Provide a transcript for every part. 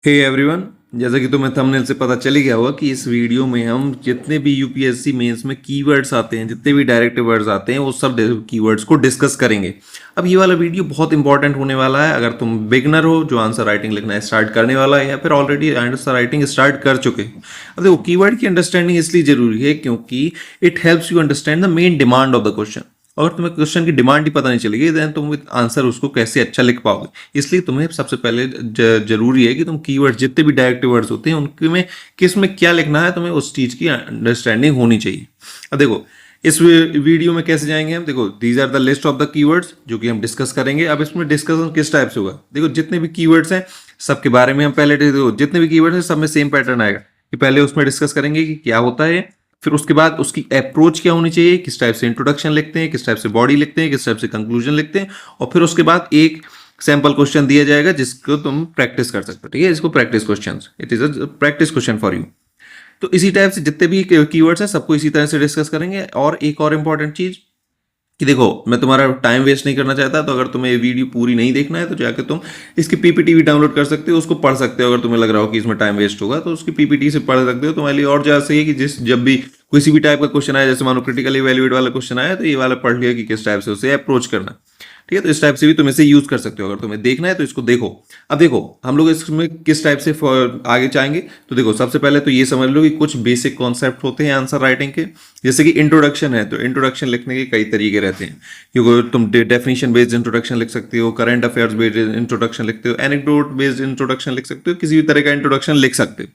Hey everyone, जैसा कि तुम्हें थंबनेल से पता चल ही गया होगा कि इस वीडियो में हम जितने भी यूपीएससी मेंस में कीवर्ड्स आते हैं, जितने भी डायरेक्ट वर्ड्स आते हैं, वो सब कीवर्ड्स को डिस्कस करेंगे। अब ये वाला वीडियो बहुत इंपॉर्टेंट होने वाला है अगर तुम बिगनर हो जो आंसर राइटिंग लिखना स्टार्ट करने वाला है या फिर ऑलरेडी आंसर राइटिंग स्टार्ट कर चुके हैं। अब देखो, कीवर्ड की अंडरस्टैंडिंग इसलिए जरूरी है क्योंकि it helps you understand the main demand of the question. अगर तुम्हें क्वेश्चन की डिमांड ही पता नहीं चलेगी देन तुम आंसर उसको कैसे अच्छा लिख पाओगे। इसलिए तुम्हें सबसे पहले जरूरी है कि तुम कीवर्ड जितने भी डायरेक्ट वर्ड्स होते हैं उनके में किस में क्या लिखना है, तुम्हें उस चीज की अंडरस्टैंडिंग होनी चाहिए। अब देखो, इस वीडियो में कैसे जाएंगे हम। देखो, these are the list of the keywords जो कि हम डिस्कस करेंगे। अब इसमें डिस्कशन किस टाइप से होगा, देखो जितने भी कीवर्ड्स हैं सबके बारे में हम पहले देखो, जितने भी कीवर्ड्स हैं सब में सेम पैटर्न आएगा कि पहले उसमें डिस्कस करेंगे कि क्या होता है, फिर उसके बाद उसकी अप्रोच क्या होनी चाहिए, किस टाइप से इंट्रोडक्शन लिखते हैं, किस टाइप से बॉडी लिखते हैं, किस टाइप से कंक्लूजन लिखते हैं, और फिर उसके बाद एक सैंपल क्वेश्चन दिया जाएगा जिसको तुम प्रैक्टिस कर सकते हो। ठीक है, इसको practice question, it is a practice question for you. तो इसी टाइप से जितने भी कीवर्ड्स हैं सबको इसी तरह से डिस्कस करेंगे। और एक और इंपॉर्टेंट चीज कि देखो, मैं तुम्हारा टाइम वेस्ट नहीं करना चाहता, तो अगर तुम्हें ये वीडियो पूरी नहीं देखना है तो जाके तुम इसकी पीपीटी भी डाउनलोड कर सकते हो, उसको पढ़ सकते हो। अगर तुम्हें लग रहा हो कि इसमें टाइम वेस्ट होगा तो उसकी पीपीटी से पढ़ सकते हो, तुम्हारे लिए और ज्यादा सही है कि जब भी किसी भी टाइप का क्वेश्चन आया, जैसे मानो क्रिटिकल इवैल्यूएट वाला क्वेश्चन आया तो ये वाला पढ़ लिया कि किस टाइप से उसे अप्रोच करना। ठीक है, तो इस टाइप से भी तुम इसे यूज कर सकते हो। अगर तुम्हें देखना है तो इसको देखो। अब देखो, हम लोग इसमें किस टाइप से आगे जाएंगे। तो देखो, सबसे पहले तो ये समझ लो कि कुछ बेसिक कॉन्सेप्ट होते हैं आंसर राइटिंग के। जैसे कि इंट्रोडक्शन है, तो इंट्रोडक्शन लिखने के कई तरीके रहते हैं, क्योंकि तुम डेफिनेशन बेस्ड इंट्रोडक्शन लिख सकते हो, करंट अफेयर्स बेस्ड इंट्रोडक्शन लिखते हो, एनेक्डोट बेस्ड इंट्रोडक्शन लिख सकते हो, किसी भी तरह का इंट्रोडक्शन लिख सकते हो।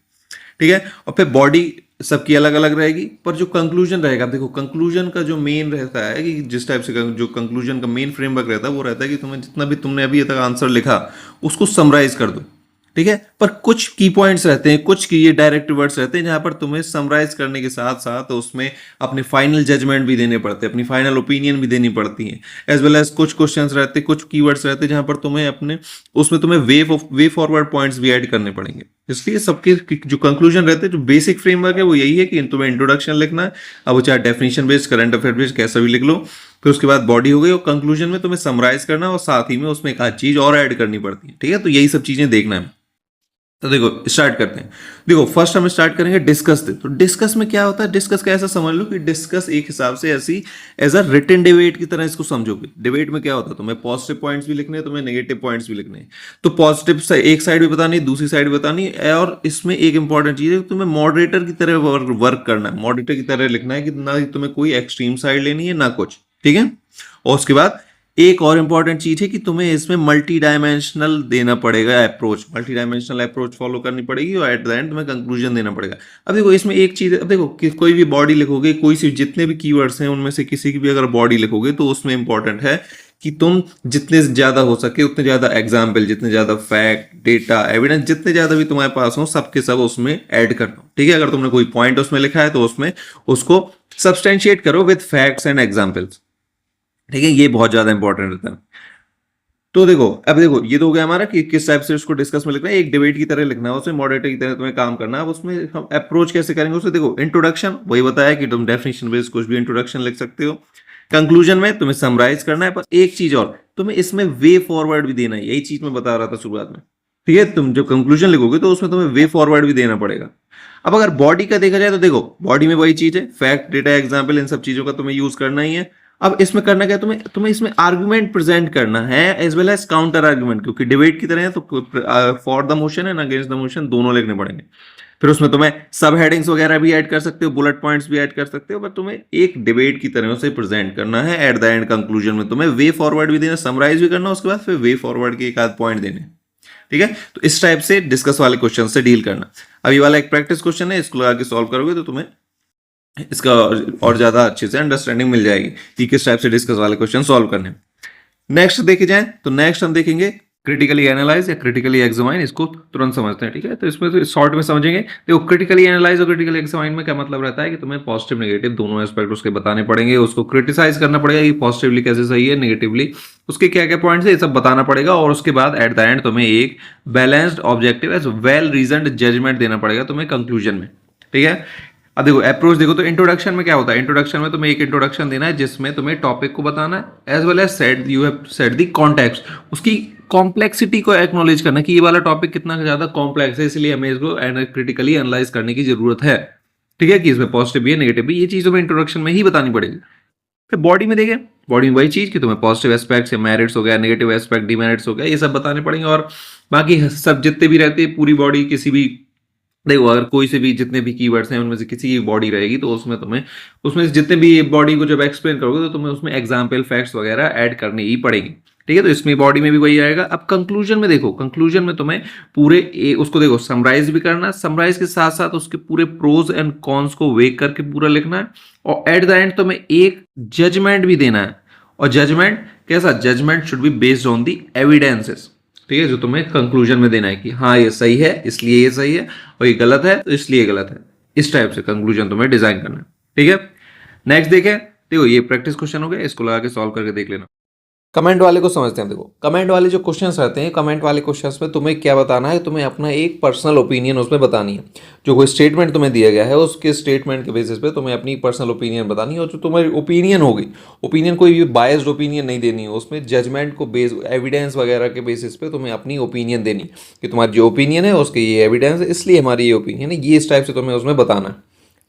ठीक है, और फिर बॉडी सबकी अलग अलग रहेगी, पर जो कंक्लूजन रहेगा, देखो कंक्लूजन का जो मेन रहता है कि जिस टाइप से जो कंक्लूजन का मेन फ्रेमवर्क रहता है वो रहता है कि तुम्हें जितना भी तुमने अभी तक आंसर लिखा उसको समराइज कर दो। ठीक है, पर कुछ की पॉइंट्स रहते हैं, कुछ की ये डायरेक्ट वर्ड्स रहते हैं जहां पर तुम्हें समराइज करने के साथ साथ उसमें अपने फाइनल जजमेंट भी देने पड़ते हैं, अपनी फाइनल ओपिनियन भी देनी पड़ती है। एज वेल एज कुछ क्वेश्चंस रहते हैं, कुछ कीवर्ड्स रहते हैं जहां पर तुम्हें अपने उसमें तुम्हें वे फॉरवर्ड पॉइंट्स भी ऐड करने पड़ेंगे। इसलिए सबके जो कंक्लूजन रहते हैं, जो बेसिक फ्रेमवर्क है वो यही है कि तुम्हें इंट्रोडक्शन लिखना है। अब वो चाहे definition based, current affair based, कैसा भी लिख लो। फिर उसके बाद बॉडी हो गई, और कंक्लूजन में तुम्हें समराइज करना और साथ ही में उसमें एक आध चीज और ऐड करनी पड़ती है। ठीक है, तो यही सब चीजें देखना है। तो देखो स्टार्ट करते हैं। देखो, फर्स्ट हम स्टार्ट करेंगे डिस्कस से। तो डिस्कस में क्या होता है, डिस्कस का ऐसा समझ लो कि डिस्कस एक हिसाब से ऐसी एज अ रिटन डिबेट की तरह इसको समझोगे। डिबेट में क्या होता है, तुम्हें पॉजिटिव पॉइंट्स भी लिखने हैं, तुम्हें नेगेटिव पॉइंट्स भी लिखने हैं। तो पॉजिटिव एक साइड भी बतानी, दूसरी साइड भी बतानी है। और इसमें एक इंपॉर्टेंट चीज है, तुम्हें मॉडरेटर की तरह वर्क करना है, मॉडरेटर की तरह लिखना है कि ना तुम्हें कोई एक्सट्रीम साइड लेनी है ना कुछ। ठीक है, और उसके बाद एक और इंपॉर्टेंट चीज है कि तुम्हें इसमें मल्टी डायमेंशनल देना पड़ेगा approach, multi dimensional approach follow करनी पड़ेगी, और एट द एंड तुम्हें कंक्लूजन देना पड़ेगा। अब देखो, इसमें एक चीज, अब देखो कि कोई भी बॉडी लिखोगे, कोई सी जितने भी कीवर्ड्स हैं उनमें से किसी की भी अगर बॉडी लिखोगे तो उसमें इंपॉर्टेंट है कि तुम जितने ज्यादा हो सके उतने ज्यादा एग्जाम्पल, जितने ज्यादा फैक्ट, डेटा, एविडेंस, जितने ज्यादा भी तुम्हारे पास हो सबके सब उसमें ऐड कर दो। ठीक है, अगर तुमने कोई पॉइंट उसमें लिखा है तो उसमें उसको सब्सटेंशिएट करो विद फैक्ट्स एंड एग्जाम्पल्स। ठीक है, ये बहुत ज्यादा इंपॉर्टेंट रहता है। तो देखो, अब देखो ये तो हो गया हमारा कि किस टाइप से उसको डिस्कस में लिखना है, एक डिबेट की तरह लिखना है, उसमें मॉडरेटर की तरह तुम्हें काम करना है। अब उसमें हम अप्रोच कैसे करेंगे उसे देखो, इंट्रोडक्शन वही बताया कि तुम डेफिनेशन बेस्ड कुछ भी इंट्रोडक्शन लिख सकते हो। कंक्लूजन में तुम्हें समराइज करना है, पर एक चीज और, तुम्हें इसमें वे फॉरवर्ड भी देना है। यही चीज मैं बता रहा था शुरुआत में। ठीक है, तुम जो कंक्लूजन लिखोगे तो उसमें तुम्हें वे फॉरवर्ड भी देना पड़ेगा। अब अगर बॉडी का देखा जाए तो देखो, बॉडी में वही चीज है, फैक्ट, डेटा, एग्जाम्पल, इन सब चीजों का तुम्हें यूज करना ही है। अब इसमें करना क्या, तुम्हें इसमें आर्गुमेंट प्रेजेंट करना है as well as counter argument, क्योंकि डिबेट की तरह है तो for the motion and against the motion दोनों लिखने पड़ेंगे। फिर उसमें तुम्हें सब हेडिंग्स वगैरह भी ऐड कर सकते हो, बुलेट पॉइंट्स भी ऐड कर सकते हो, पर तुम्हें एक डिबेट की तरह से प्रेजेंट करना है। एट द एंड कंक्लूजन में तुम्हें वे फॉरवर्ड भी देना, समराइज भी करना, उसके बाद फिर वे फॉरवर्ड के एक आध पॉइंट देने। ठीक है, तो इस टाइप से डिस्कस वाले क्वेश्चन से डील करना। अब ये वाला एक प्रैक्टिस क्वेश्चन है, इसको आगे सॉल्व करोगे तो तुम्हें इसका और ज्यादा अच्छे से अंडरस्टैंडिंग मिल जाएगी कि किस टाइप से डिस्कस वाले क्वेश्चन सॉल्व करने। नेक्स्ट देखे जाए तो नेक्स्ट हम देखेंगे क्रिटिकली एनालाइज या क्रिटिकली एग्जामाइन। इसको तुरंत समझते हैं। ठीक है, तो इसमें तो शॉर्ट में समझेंगे। देखो, क्रिटिकली एनालाइज और क्रिटिकली एग्जामाइन में क्या मतलब रहता है कि तुम्हें पॉजिटिव नेगेटिव दोनों एस्पेक्ट उसके बताने पड़ेंगे, उसको क्रिटिसाइज करना पड़ेगा कि पॉजिटिवली कैसे सही है, नेगेटिवली उसके क्या क्या पॉइंट्स है, ये सब बताना पड़ेगा। और उसके बाद एट द एंड तुम्हें एक balanced objective as well reasoned judgement देना पड़ेगा तुम्हें कंक्लूजन में। ठीक है, अब देखो अप्रोच देखो, तो इंट्रोडक्शन में क्या होता है, इंट्रोडक्शन में तुम्हें एक इंट्रोडक्शन देना है जिसमें तुम्हें टॉपिक को बताना है as well as set you have set the context, उसकी कॉम्प्लेक्सिटी को एक्नॉलेज करना कि ये वाला टॉपिक कितना ज़्यादा कॉम्प्लेक्स है, इसलिए हमें इसको क्रिटिकली एनालाइज करने की जरूरत है। ठीक है, कि इसमें पॉजिटिव भी है नेगेटिव भी, ये चीज़ तुम्हें इंट्रोडक्शन में ही बतानी पड़ेगी। फिर बॉडी में देखें, बॉडी में वही चीज़ कि तुम्हें पॉजिटिव एस्पेक्ट्स या मेरिट्स हो गया, नेगेटिव एस्पेक्ट डिमेरिट्स हो गया, ये सब बताने पड़ेंगे। और बाकी सब जितने भी रहते हैं पूरी बॉडी किसी भी, देखो अगर कोई से भी जितने भी कीवर्ड्स हैं उनमें से किसी की बॉडी रहेगी तो उसमें तुम्हें उसमें से जितने भी बॉडी को जब एक्सप्लेन करोगे तो तुम्हें उसमें एग्जाम्पल फैक्ट्स वगैरह ऐड करनी ही पड़ेगी। ठीक है, तो इसमें बॉडी में भी वही आएगा। अब कंक्लूजन में देखो, कंक्लूजन में तुम्हें पूरे उसको देखो समराइज भी करना, समराइज के साथ साथ उसके पूरे प्रोज एंड कॉन्स को वेग करके पूरा लिखना है, और एट द एंड तुम्हें एक जजमेंट भी देना है। और जजमेंट कैसा? Judgement should be based on the evidences. ठीक है, जो तुम्हें कंक्लूजन में देना है कि हाँ ये सही है इसलिए ये सही है, और ये गलत है तो इसलिए गलत है। इस टाइप से कंक्लूजन तुम्हें डिजाइन करना है। ठीक है, नेक्स्ट देखें। देखो ये प्रैक्टिस क्वेश्चन हो गया, इसको लगा के सॉल्व करके देख लेना। कमेंट वाले को समझते हैं। देखो कमेंट वाले जो क्वेश्चंस रहते हैं, कमेंट वाले क्वेश्चंस में तुम्हें क्या बताना है, तुम्हें अपना एक पर्सनल ओपिनियन उसमें बतानी है। जो कोई स्टेटमेंट तुम्हें दिया गया है उसके स्टेटमेंट के बेसिस पे तुम्हें अपनी पर्सनल ओपिनियन बतानी है। और जो तुम्हारी ओपिनियन होगी, ओपिनियन कोई भी बायस्ड ओपिनियन नहीं देनी है, उसमें जजमेंट को बेस एविडेंस वगैरह के बेसिस पे तुम्हें अपनी ओपिनियन देनी कि तुम्हारी जो ओपिनियन है उसके ये एविडेंस है इसलिए हमारी ये ओपिनियन है, ये इस टाइप से तुम्हें उसमें बताना है।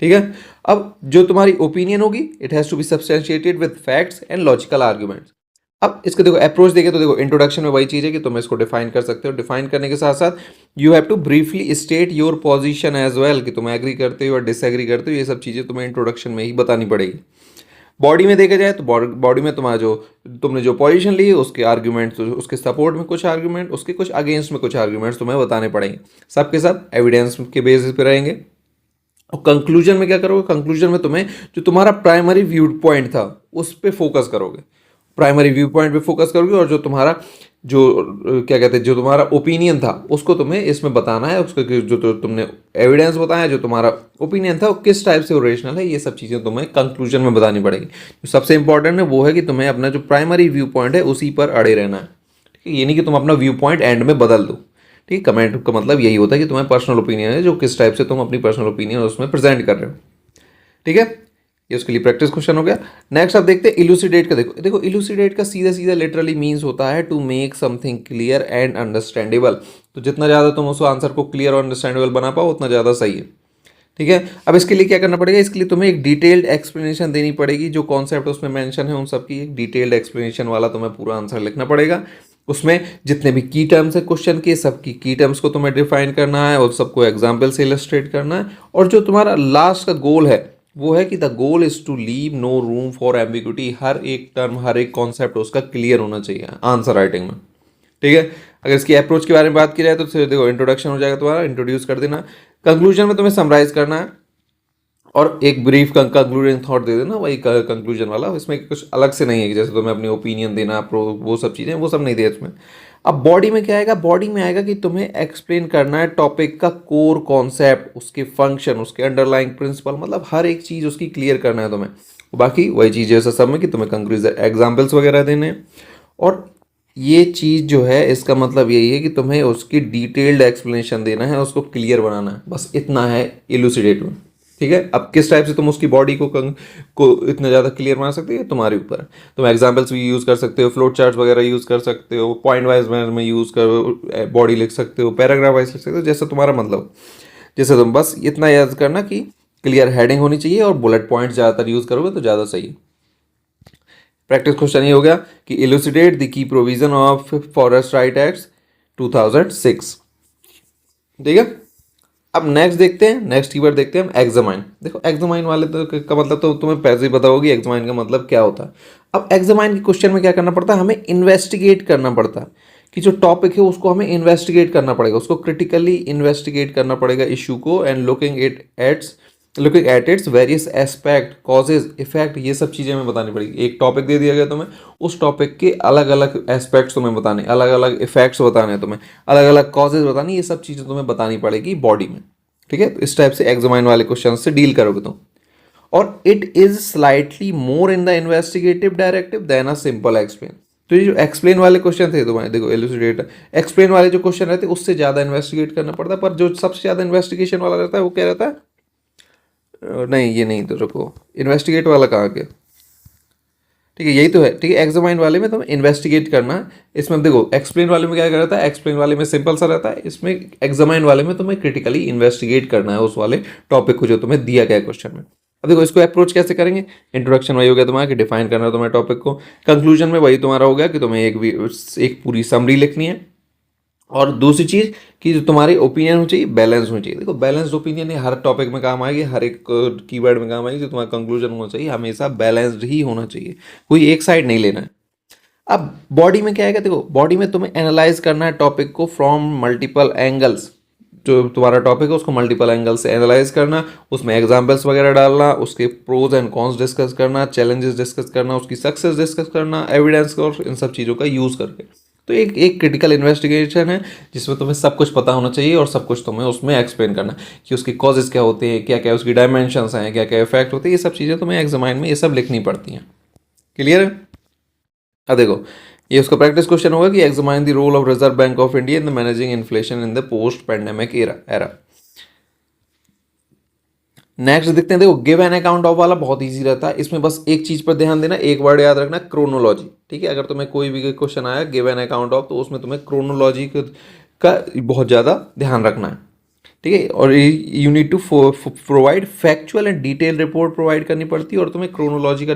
ठीक है, अब जो तुम्हारी ओपिनियन होगी it has to be substantiated with facts and logical arguments. अब इसको देखो अप्रोच देखे तो देखो इंट्रोडक्शन में वही चीज़ है कि तुम इसको डिफाइन कर सकते हो। डिफाइन करने के साथ साथ you have to briefly state your position as well, कि तुम एग्री करते हो और डिसएग्री करते हो, ये सब चीज़ें तुम्हें इंट्रोडक्शन में ही बतानी पड़ेगी। बॉडी में देखा जाए तो बॉडी में तुम्हारा जो तुमने जो पोजीशन ली है उसके आर्ग्यूमेंट्स, उसके सपोर्ट में कुछ आर्ग्यूमेंट, उसके कुछ अगेंस्ट में कुछ आर्ग्यूमेंट्स तुम्हें बताने पड़ेंगे, सब के सब एविडेंस के बेसिस पे रहेंगे। और कंक्लूजन में क्या करोगे? कंक्लूजन में तुम्हें जो तुम्हारा प्राइमरी व्यू पॉइंट था उस पर फोकस करोगे, प्राइमरी व्यू पॉइंट पे फोकस करोगे, और जो तुम्हारा जो क्या कहते हैं जो तुम्हारा ओपिनियन था उसको तुम्हें इसमें बताना है। उसको जो तुमने एविडेंस बताया, जो तुम्हारा ओपिनियन था वो किस टाइप से ओरिजिनल है, ये सब चीज़ें तुम्हें कंक्लूजन में बतानी पड़ेगी। जो सबसे इंपॉर्टेंट है वो है कि तुम्हें अपना जो प्राइमरी व्यू पॉइंट है उसी पर अड़े रहना है। ठीक है, ये नहीं कि तुम अपना व्यू पॉइंट एंड में बदल दो। ठीक है, कमेंट का मतलब यही होता है कि तुम्हें पर्सनल ओपिनियन है जो किस टाइप से तुम अपनी पर्सनल ओपिनियन उसमें प्रेजेंट कर रहे हो। ठीक है, ये उसके लिए प्रैक्टिस क्वेश्चन हो गया। नेक्स्ट आप देखते हैं इलूसिडेट का। देखो देखो इलूसिडेट का सीधा सीधा लिटरली मीन्स होता है to make something clear and understandable. तो जितना ज़्यादा तुम उस आंसर को क्लियर और अंडरस्टैंडेबल बना पाओ उतना ज़्यादा सही है। ठीक है, अब इसके लिए क्या करना पड़ेगा? इसके लिए तुम्हें एक डिटेल्ड एक्सप्लेनेशन देनी पड़ेगी। जो कॉन्सेप्ट उसमें मेंशन है उन सब की एक डिटेल्ड एक्सप्लेनेशन वाला तुम्हें पूरा आंसर लिखना पड़ेगा। उसमें जितने भी की टर्म्स है क्वेश्चन के, सबकी की टर्म्स को तुम्हें डिफाइन करना है और सबको एग्जाम्पल से इलस्ट्रेट करना है। और जो तुम्हारा लास्ट का गोल है वो है कि the goal is to leave no room for ambiguity. हर एक टर्म, हर एक कॉन्सेप्ट उसका क्लियर होना चाहिए आंसर राइटिंग में। ठीक है, अगर इसकी अप्रोच के बारे में बात की जाए तो देखो इंट्रोडक्शन हो जाएगा तुम्हारा, इंट्रोड्यूस कर देना। कंक्लूजन में तुम्हें समराइज करना है और एक ब्रीफ कंक्लूडिंग थॉट दे देना, वही कंक्लूजन वाला। इसमें कुछ अलग से नहीं है कि जैसे तुम्हें अपनी ओपिनियन देना, वो सब चीज़ें वो सब नहीं दिया इसमें। अब बॉडी में क्या आएगा? बॉडी में आएगा कि तुम्हें एक्सप्लेन करना है टॉपिक का कोर कॉन्सेप्ट, उसके फंक्शन, उसके अंडरलाइंग प्रिंसिपल, मतलब हर एक चीज़ उसकी क्लियर करना है तुम्हें। बाकी वही चीज़ जैसा सब में कि तुम्हें कंक्लूजन एग्जाम्पल्स वगैरह देने हैं। और ये चीज़ जो है इसका मतलब यही है कि तुम्हें उसकी डिटेल्ड एक्सप्लेनेशन देना है, उसको क्लियर बनाना है, बस इतना है इलूसिडेट में। ठीक है, अब किस टाइप से तुम उसकी बॉडी को इतना ज़्यादा क्लियर बना सकते हो तुम्हारे ऊपर है। तुम एग्जाम्पल्स भी यूज़ कर सकते हो, फ्लोट चार्ट्स वगैरह यूज़ कर सकते हो, पॉइंट वाइज में यूज़ करो, बॉडी लिख सकते हो, पैराग्राफ वाइज लिख सकते हो, जैसा तुम्हारा मतलब। जैसे तुम बस इतना याद करना कि क्लियर हेडिंग होनी चाहिए और बुलेट पॉइंट ज़्यादातर यूज़ करोगे तो ज़्यादा सही है। प्रैक्टिस क्वेश्चन ये हो गया कि इलूसिडेट द की provision of forest right act 2006। ठीक है, अब नेक्स्ट देखते हैं, नेक्स्ट कीवर्ड देखते हैं हम एग्जामाइन। देखो एग्जामाइन वाले तो का मतलब तो तुम्हें पहले ही पता होगी एग्जामाइन का मतलब क्या होता है। अब एग्जामाइन के क्वेश्चन में क्या करना पड़ता है? हमें इन्वेस्टिगेट करना पड़ता है कि जो टॉपिक है उसको हमें इन्वेस्टिगेट करना पड़ेगा, उसको क्रिटिकली इन्वेस्टिगेट करना पड़ेगा इशू को, and looking at its various aspect, causes, effect, ये सब चीज़ें हमें बतानी पड़ेगी। एक टॉपिक दे दिया गया तुम्हें, उस टॉपिक के अलग अलग एस्पेक्ट्स तुम्हें बताने, अलग अलग इफेक्ट्स बताने हैं तुम्हें, अलग अलग कॉजेज बतानी, ये सब चीज़ें तुम्हें बतानी पड़ेगी बॉडी में। ठीक है, तो इस टाइप से एग्जामाइन वाले क्वेश्चन से डील करोगे तुम। और it is slightly more in the investigative directive than a simple explain. तो ये जो एक्सप्लेन वाले क्वेश्चन थे तुम्हारे, देखो एलुसिडेट एक्सप्लेन वाले जो क्वेश्चन रहते हैं उससे ज़्यादा इन्वेस्टिगेट करना पड़ता है, पर जो सबसे ज़्यादा इन्वेस्टिगेशन वाला रहता है वो क्या रहता है? नहीं ये नहीं, तो रुको, इन्वेस्टिगेट वाला कहाँ गया? ठीक है, यही तो है। ठीक है, एग्जामाइन वाले में तुम्हें इन्वेस्टिगेट करना है। इसमें देखो एक्सप्लेन वाले में क्या रहता है, एक्सप्लेन वाले में सिंपल सा रहता है, इसमें एग्जामाइन वाले में तुम्हें क्रिटिकली इन्वेस्टिगेट करना है उस वाले टॉपिक को जो तुम्हें दिया गया है क्वेश्चन में। अब देखो इसको अप्रोच कैसे करेंगे, इंट्रोडक्शन वही हो गया तुम्हारा कि डिफाइन करना है तुम्हारे टॉपिक को, कंक्लूजन में वही तुम्हारा हो गया कि तुम्हें एक पूरी समरी लिखनी है, और दूसरी चीज़ कि जो तुम्हारी ओपिनियन होनी चाहिए बैलेंस होनी चाहिए। देखो बैलेंस्ड ओपिनियन ही हर टॉपिक में काम आएगी, हर एक कीवर्ड में काम आएगी, जो तुम्हारा कंक्लूजन होना चाहिए हमेशा बैलेंस्ड ही होना चाहिए, कोई एक साइड नहीं लेना है। अब बॉडी में क्या आएगा, देखो बॉडी में तुम्हें एनालाइज करना है टॉपिक को फ्रॉम मल्टीपल एंगल्स, जो तुम्हारा टॉपिक है उसको मल्टीपल एंगल से एनालाइज करना, उसमें एग्जाम्पल्स वगैरह डालना, उसके प्रोज एंड कॉन्स डिस्कस करना, चैलेंजेस डिस्कस करना, उसकी सक्सेस डिस्कस करना, एविडेंस और इन सब चीज़ों का यूज़ करके। तो एक क्रिटिकल इन्वेस्टिगेशन है जिसमें तुम्हें सब कुछ पता होना चाहिए और सब कुछ तुम्हें उसमें एक्सप्लेन करना कि उसके कॉजेज क्या होते हैं, क्या क्या उसकी डायमेंशंस हैं, क्या क्या इफेक्ट होते हैं, ये सब चीज़ें तुम्हें एग्जामाइन में ये सब लिखनी पड़ती हैं। क्लियर है? अब देखो ये उसका प्रैक्टिस क्वेश्चन होगा कि examine the role of Reserve Bank of India in the managing inflation in the post pandemic era. Next देखते हैं, देखो गिव एन अकाउंट ऑफ वाला बहुत इजी रहता है, इसमें बस एक चीज पर ध्यान देना, एक वर्ड याद रखना, क्रोनोलॉजी। ठीक है, अगर तुम्हें कोई भी क्वेश्चन आया गिव एन अकाउंट ऑफ, तो उसमें तुम्हें क्रोनोलॉजी का बहुत ज़्यादा ध्यान रखना है। ठीक है, और you need to provide factual and detail report provide करनी पड़ती है, और तुम्हें क्रोनोलॉजी का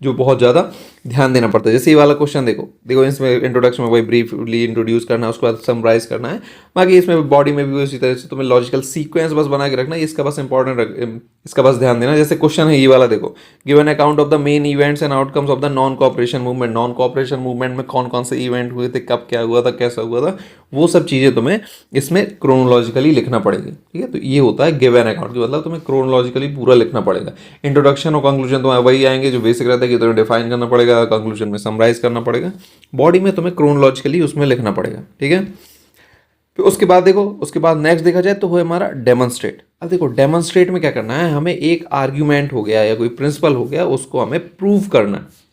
जो बहुत ज़्यादा ध्यान देना पड़ता है। जैसे ये वाला क्वेश्चन देखो देखो इसमें इंट्रोडक्शन में वही ब्रीफली इंट्रोड्यूस करना है, उसके बाद समराइज करना है, बाकी इसमें बॉडी में भी उसी तरह से तुम्हें लॉजिकल सीक्वेंस बस बना के रखना है, इसका बस इंपॉर्टेंट इसका बस ध्यान देना। जैसे क्वेश्चन है ये वाला देखो, give an account of the main events and outcomes of the non cooperation movement. Non cooperation movement में कौन कौन से इवेंट हुए थे, कब क्या हुआ था, कैसा हुआ था, वो सब चीज़ें तुम्हें इसमें क्रोनोलॉजिकली लिखना पड़ेगी। ठीक है, तो ये होता है गिव एन अकाउंट की मतलब तुम्हें क्रोनोलॉजिकली पूरा लिखना पड़ेगा। इंट्रोडक्शन और कंक्लूजन तुम्हारे वही आएंगे जो बेसिक रहता है कि तुम्हें डिफाइन करना पड़ेगा, कंक्लूजन में समराइज करना पड़ेगा, बॉडी में तुम्हें क्रोनोलॉजिकली उसमें लिखना पड़ेगा। ठीक है, फिर उसके बाद देखो, उसके बाद नेक्स्ट देखा जाए तो वो हमारा डेमोन्स्ट्रेट। अब देखो डेमोन्स्ट्रेट में क्या करना है, हमें एक आर्ग्यूमेंट हो गया या कोई प्रिंसिपल हो गया, उसको हमें प्रूव करना है।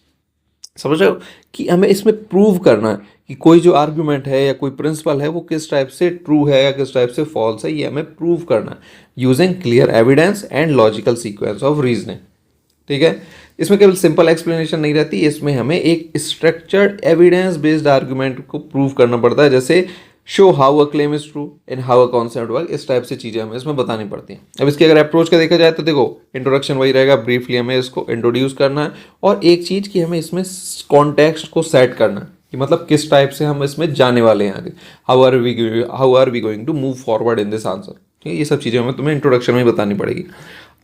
समझ रहे हो कि हमें इसमें प्रूव करना है कि कोई जो आर्ग्यूमेंट है या कोई प्रिंसिपल है वो किस टाइप से ट्रू है या किस टाइप से फॉल्स है, ये हमें प्रूव करना है using clear evidence and logical sequence of reasoning. ठीक है, इसमें केवल सिंपल एक्सप्लेनेशन नहीं रहती, इसमें हमें एक स्ट्रक्चर्ड एविडेंस बेस्ड आर्ग्यूमेंट को प्रूव करना पड़ता है, जैसे show how a claim is true and how a concept work, इस टाइप से चीज़ें हमें इसमें बतानी पड़ती हैं। अब इसकी अगर अप्रोच का देखा जाए तो देखो इंट्रोडक्शन वही रहेगा, ब्रीफली हमें इसको इंट्रोड्यूस करना है, और एक चीज़ कि हमें इसमें कॉन्टेक्स्ट को सेट करना है कि मतलब किस टाइप से हम इसमें जाने वाले हैं आगे, how are we going to move forward in this answer. ठीक है, ये सब चीज़ें हमें तुम्हें इंट्रोडक्शन में बतानी पड़ेगी।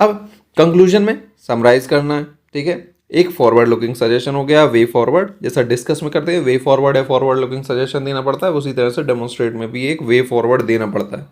अब कंक्लूजन में समराइज करना है। ठीक है, एक फॉरवर्ड लुकिंग सजेशन हो गया, वे फॉरवर्ड, जैसा डिस्कस में करते हैं वे फॉरवर्ड है, फॉरवर्ड लुकिंग सजेशन देना पड़ता है, उसी तरह से डेमोन्स्ट्रेट में भी एक वे फॉरवर्ड देना पड़ता है।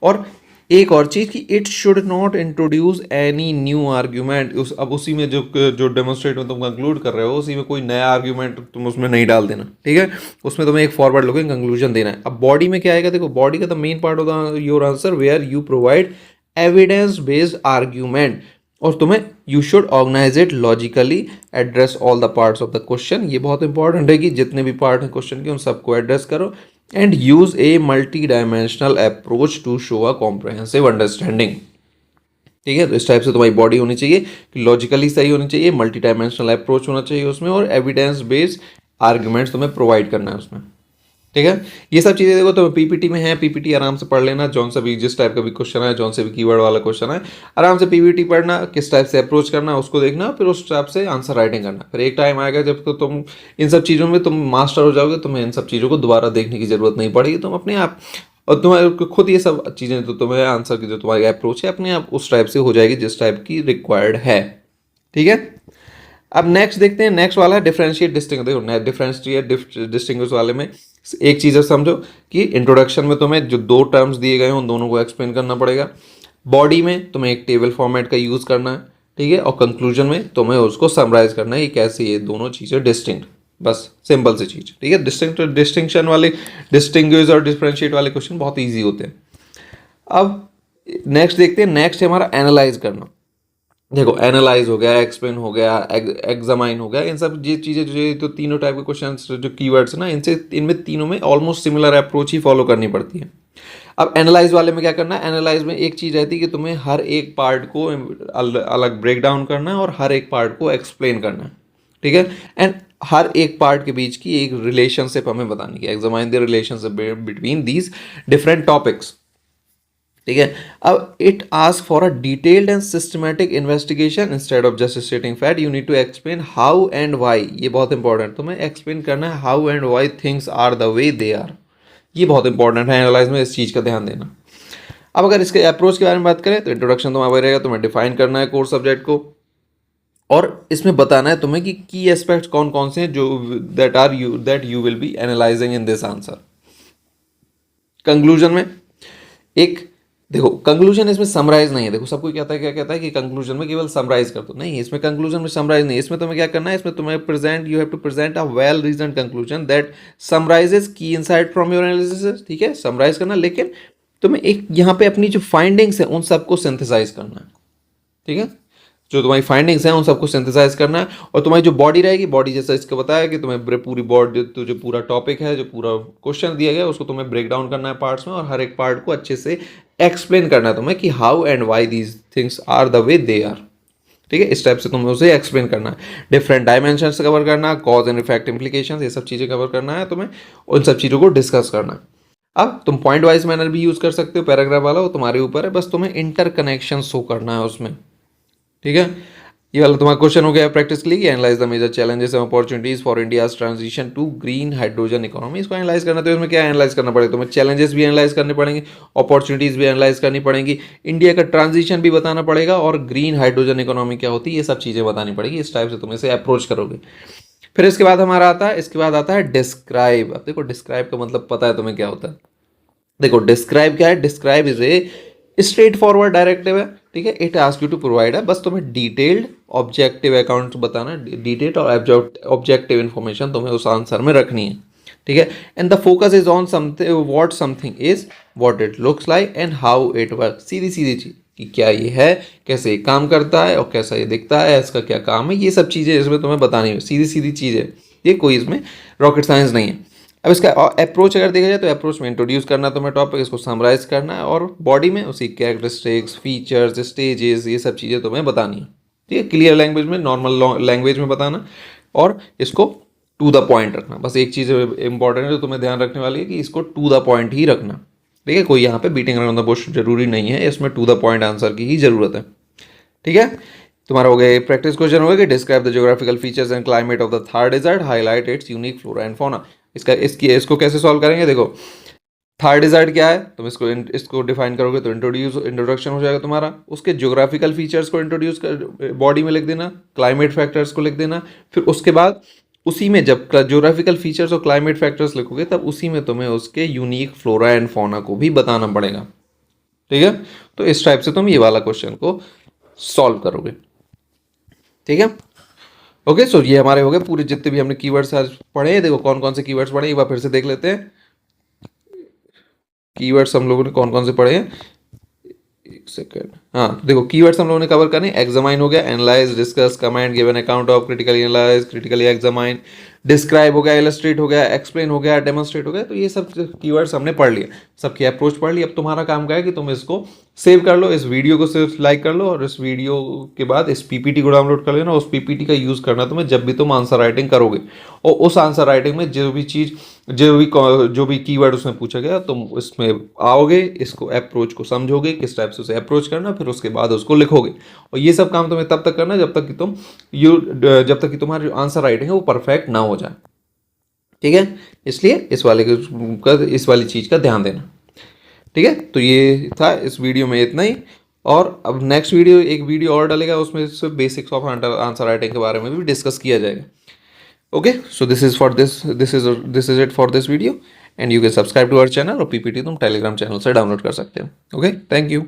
और एक और चीज़ कि it should not introduce any new argument, अब उसी में जो डेमोन्स्ट्रेट में तुम कंक्लूड कर रहे हो उसी में कोई नया आर्ग्यूमेंट तुम उसमें नहीं डाल देना। ठीक है, उसमें तुम्हें एक फॉरवर्ड लुकिंग कंक्लूजन देना है। अब बॉडी में क्या आएगा, देखो बॉडी का the main part of the your answer where you provide evidence based argument, और तुम्हें you should organise it logically, address all the parts of the question. ये बहुत इंपॉर्टेंट है कि जितने भी पार्ट हैं क्वेश्चन के उन सबको एड्रेस करो, and use a multi dimensional approach to show a comprehensive understanding. ठीक है, तो इस टाइप से तुम्हारी बॉडी होनी चाहिए कि लॉजिकली सही होनी चाहिए, मल्टी डायमेंशनल अप्रोच होना चाहिए उसमें, और एविडेंस बेस्ड आर्ग्यूमेंट्स तुम्हें प्रोवाइड करना है उसमें। ठीक है, ये सब चीज़ें देखो तो पीपीटी में है, पीपीटी आराम से पढ़ लेना, जौन सा भी जिस टाइप का भी क्वेश्चन है, जौन से भी कीवर्ड वाला क्वेश्चन है, आराम से पीपीटी पढ़ना, किस टाइप से अप्रोच करना उसको देखना, फिर उस टाइप से आंसर राइटिंग करना। फिर एक टाइम आएगा जब तो तुम इन सब चीज़ों में तुम मास्टर हो जाओगे, तुम्हें इन सब चीज़ों को दोबारा देखने की जरूरत नहीं पड़ेगी, तुम अपने आप और तुम्हारे खुद ये सब चीज़ें तो तुम्हें आंसर की जो तुम्हारी अप्रोच है अपने आप उस टाइप से हो जाएगी जिस टाइप की रिक्वायर्ड है। ठीक है, अब नेक्स्ट देखते हैं, नेक्स्ट वाला है डिफरेंशिएट डिस्टिंग। देखो डिफरेंशिएट डिस्टिंग्विश वाले में एक चीज़ समझो कि इंट्रोडक्शन में तुम्हें जो दो टर्म्स दिए गए हैं उन दोनों को एक्सप्लेन करना पड़ेगा, बॉडी में तुम्हें एक टेबल फॉर्मेट का यूज़ करना है। ठीक है, और कंक्लूजन में तुम्हें उसको समराइज करना है कि कैसे ये दोनों चीज़ें डिस्टिंक्ट, बस सिंपल सी चीज़। ठीक है, डिस्टिंक्शन वाले, डिस्टिंग्विश और डिफरेंशिएट वाले क्वेश्चन बहुत ईजी होते हैं। अब नेक्स्ट देखते हैं, नेक्स्ट है हमारा एनालाइज करना। देखो एनालाइज हो गया, एक्सप्लेन हो गया, एग्जामाइन हो गया, इन सब ये चीज़ें जो तो तीनों टाइप के क्वेश्चंस जो कीवर्ड्स ना, इनमें तीनों में ऑलमोस्ट सिमिलर अप्रोच ही फॉलो करनी पड़ती है। अब एनालाइज वाले में क्या करना है, एनालाइज में एक चीज़ रहती है कि तुम्हें हर एक पार्ट को अलग ब्रेक डाउन करना है और हर एक पार्ट को एक्सप्लेन करना है। ठीक है। एंड हर एक पार्ट के बीच की एक रिलेशनशिप हमें बतानी है, examine the relationship between these different topics, ठीक है। अब it ask for a detailed and systematic investigation instead of just stating fact, you need to explain how and why, ये बहुत इंपॉर्टेंट, तुम्हें एक्सप्लेन करना है how and why things are the way they are, ये बहुत important है analyse में, इस चीज़ का ध्यान देना। अब अगर इसके अप्रोच के बारे में बात करें तो इंट्रोडक्शन तुम्हारा रहेगा, तुम्हें डिफाइन करना है कोर सब्जेक्ट को, और इसमें बताना है तुम्हें कि की एस्पेक्ट्स कौन कौन से हैं जो that you will be analysing in this answer. Conclusion में एक देखो, कंक्लूजन इसमें समराइज नहीं है, देखो सब कोई कहता है, क्या कहता है कि कंक्लूजन में केवल समराइज कर दो, नहीं, इसमें कंक्लूजन में समराइज नहीं, इसमें तुम्हें क्या करना है, इसमें तुम्हें present, you have to present a well reason conclusion that summarises key insight from your analysis, ठीक है, समराइज करना, लेकिन तुम्हें एक यहाँ पे अपनी जो फाइंडिंग्स है उन सबको सिंथेसाइज करना है, ठीक है, जो तुम्हारी फाइंडिंग्स हैं उन सबको सिंथेसाइज करना है, और तुम्हारी जो बॉडी रहेगी, बॉडी जैसा इसका बताया कि तुम्हें पूरी बॉडी, तो जो पूरा टॉपिक है, जो पूरा क्वेश्चन दिया गया उसको तुम्हें ब्रेक डाउन करना है पार्ट्स में, और हर एक पार्ट को अच्छे से एक्सप्लेन करना है तुम्हें कि how and why these things are the way they are, ठीक है, इस टाइप से तुम्हें उसे एक्सप्लेन करना है, डिफरेंट डायमेंशंस कवर करना, कॉज एंड इफेक्ट इम्प्लीकेशंस, ये सब चीज़ें कवर करना है तुम्हें, उन सब चीज़ों को डिस्कस करना है। अब तुम पॉइंट वाइज मैनर भी यूज़ कर सकते हो, पैराग्राफ वाला, वो तुम्हारे ऊपर है, बस तुम्हें इंटरकनेक्शन शो करना है उसमें, ठीक है। ये वाला तुम्हारा क्वेश्चन हो गया प्रैक्टिस के लिए, analyse the major challenges and opportunities for India's transition to green hydrogen economy, इसको एनालाइज करना, तो इसमें क्या एनालाइज करना पड़ेगा, तुम्हें चैलेंजेस भी एनालाइज करने पड़ेंगे, अपॉर्चुनिटीज भी एनालाइज करनी पड़ेंगी, इंडिया का ट्रांजिशन भी बताना पड़ेगा, और ग्रीन हाइड्रोजन इकोनॉमी क्या होती है, ये सब चीज़ें बतानी पड़ेगी, इस टाइप से तुम इसे अप्रोच करोगे। फिर इसके बाद हमारा आता है, इसके बाद आता है डिस्क्राइब। अब देखो डिस्क्राइब का मतलब पता है तुम्हें क्या होता है, देखो डिस्क्राइब क्या है, describe is a straightforward directive है, ठीक है, it ask you to provide है, बस तुम्हें डिटेल्ड ऑब्जेक्टिव अकाउंट बताना, डिटेल्ड और ऑब्जेक्टिव इन्फॉर्मेशन तुम्हें उस आंसर में रखनी है, ठीक है, and the focus is on something, what something is, what it looks like and how it work, सीधी सीधी चीज कि क्या ये है, कैसे ये काम करता है और कैसा ये दिखता है, इसका क्या काम है, ये सब चीज़ें इसमें तुम्हें बतानी है, सीधी सीधी चीज़ें, ये कोई इसमें रॉकेट साइंस नहीं है। अब इसका अप्रोच अगर देखा जाए तो अप्रोच में इंट्रोड्यूस करना तुम्हें टॉपिक, इसको समराइज करना है, और बॉडी में उसी कैरेक्टरिस्टिक्स, फीचर्स, स्टेजेस, ये सब चीज़ें तुम्हें बतानी है, ठीक है, क्लियर लैंग्वेज में, नॉर्मल लैंग्वेज में बताना, और इसको टू द पॉइंट रखना। बस एक चीज़ इंपॉर्टेंट है जो तुम्हें ध्यान रखने वाली है कि इसको टू द पॉइंट ही रखना, ठीक है, कोई यहाँ पे बीटिंग अराउंड द बुश जरूरी नहीं है, इसमें टू द पॉइंट आंसर की ही जरूरत है, ठीक है। तुम्हारा हो गया प्रैक्टिस क्वेश्चन हो गया कि describe the geographical features and climate of the Thar desert, highlight its unique flora and fauna. इसको कैसे सॉल्व करेंगे, देखो थार डेजर्ट क्या है, तुम इसको डिफाइन करोगे तो इंट्रोडक्शन हो जाएगा तुम्हारा, उसके ज्योग्राफिकल फीचर्स को इंट्रोड्यूस कर बॉडी में लिख देना, क्लाइमेट फैक्टर्स को लिख देना, फिर उसके बाद उसी में जब ज्योग्राफिकल फीचर्स और क्लाइमेट फैक्टर्स लिखोगे तब उसी में तुम्हें उसके यूनिक फ्लोरा एंड फौना को भी बताना पड़ेगा, ठीक है। तो इस टाइप से तुम ये वाला क्वेश्चन को सॉल्व करोगे, ठीक है। ओके, सो ये हमारे हो गए पूरे जितने भी हमने कीवर्ड्स आज पढ़े हैं। देखो कौन कौन से कीवर्ड्स पढ़े, एक बार फिर से देख लेते हैं, कीवर्ड्स हम लोगों ने कौन कौन से पढ़े हैं, एक सेकेंड, हाँ देखो कीवर्ड्स हम लोगों ने कवर करने, एग्जामाइन हो गया, analyse, discuss, comment, give an account of, critically analyse, critically examine, describe हो गया, इलस्ट्रेट हो गया, एक्सप्लेन हो गया, डेमोन्स्ट्रेट हो गया, तो ये सब कीवर्ड्स हमने पढ़ लिए, सबकी अप्रोच पढ़ ली। अब तुम्हारा काम क्या है कि तुम इसको सेव कर लो, इस वीडियो को सिर्फ लाइक कर लो, और इस वीडियो के बाद इस पीपीटी को डाउनलोड कर लेना, उस पीपीटी का यूज़ करना तुम्हें जब भी तुम आंसर राइटिंग करोगे, और उस आंसर राइटिंग में जो भी कीवर्ड उसमें पूछा गया तुम उसमें आओगे, इसको अप्रोच को समझोगे, किस टाइप से उसे अप्रोच करना, फिर उसके बाद उसको लिखोगे, और ये सब काम तुम्हें तब तक करना जब तक कि तुम्हारी जो आंसर राइटिंग है वो परफेक्ट ना हो जाए, ठीक है। इसलिए इस वाली चीज़ का ध्यान देना, ठीक है। तो ये था इस वीडियो में इतना ही, और अब नेक्स्ट वीडियो एक वीडियो और डालेगा, उसमें सिर्फ बेसिक्स ऑफ आंसर राइटिंग के बारे में भी डिस्कस किया जाएगा। Okay, so this is it for this video, and you can subscribe to our channel, और पीपीटी तुम टेलीग्राम चैनल से डाउनलोड कर सकते हो। Okay, thank you.